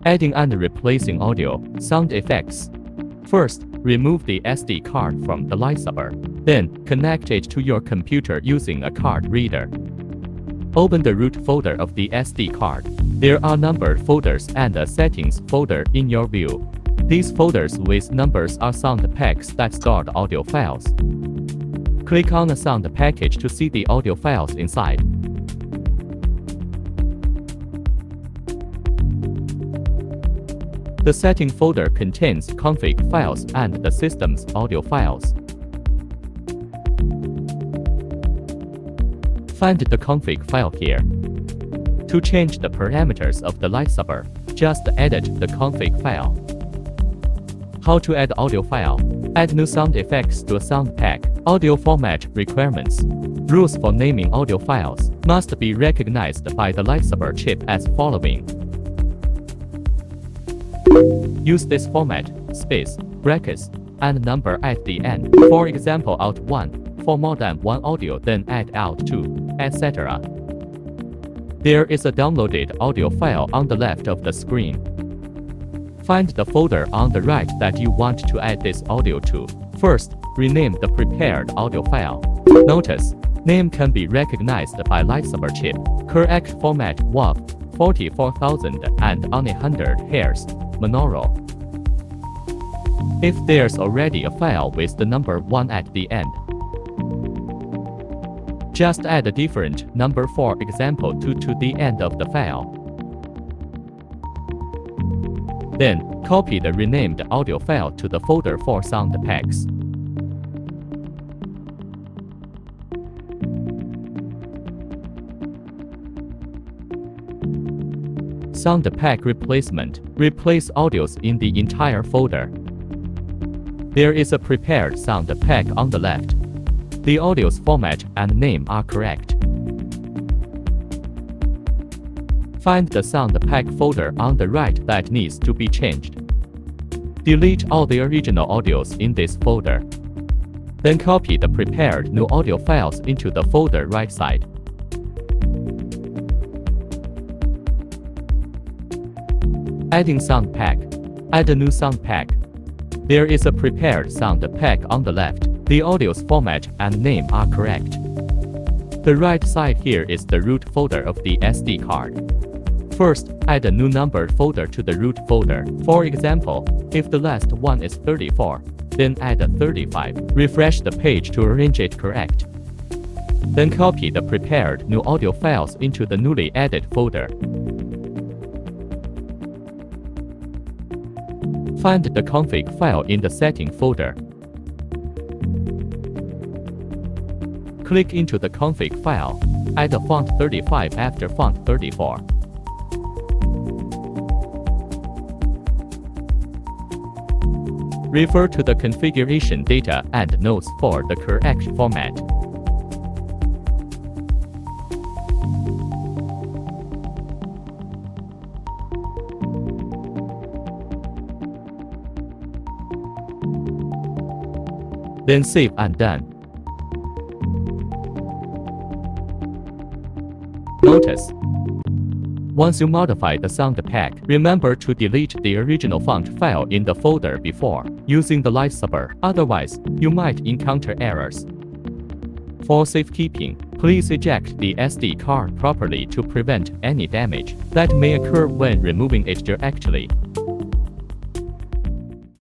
Adding and replacing audio, sound effects. First, remove the SD card from the Lightsaber. Then, connect it to your computer using a card reader. Open the root folder of the SD card. There are numbered folders and a settings folder in your view. These folders with numbers are sound packs that store the audio files. Click on the sound package to see the audio files inside. The setting folder contains config files and the system's audio files. Find the config file here. To change the parameters of the Lightsaber, just edit the config file. How to add audio file? Add new sound effects to a sound pack. Audio format requirements. Rules for naming audio files must be recognized by the Lightsaber chip as following. Use this format, space, brackets, and number at the end. For example, out 1, for more than one audio, then add out 2, etc. There is a downloaded audio file on the left of the screen. Find the folder on the right that you want to add this audio to. First, rename the prepared audio file. Notice, name can be recognized by Lightsaber chip. Correct format WAV 44,000 and on 100 Hz, monaural. If there's already a file with the number 1 at the end, just add a different number, for example 2, to the end of the file. Then, copy the renamed audio file to the folder for sound packs. Sound pack replacement. Replace audios in the entire folder. There is a prepared sound pack on the left. The audio's format and name are correct. Find the sound pack folder on the right that needs to be changed. Delete all the original audios in this folder. Then copy the prepared new audio files into the folder right side. Adding sound pack. Add a new sound pack. There is a prepared sound pack on the left. The audio's format and name are correct. The right side here is the root folder of the SD card. First, add a new numbered folder to the root folder. For example, if the last one is 34, then add a 35. Refresh the page to arrange it correct. Then copy the prepared new audio files into the newly added folder. Find the config file in the setting folder. Click into the config file. Add a font 35 after font 34. Refer to the configuration data and notes for the correct format. Then save and done. Notice, once you modify the sound pack, remember to delete the original font file in the folder before using the Lightsaber, otherwise you might encounter errors. For safekeeping, please eject the SD card properly to prevent any damage that may occur when removing it directly.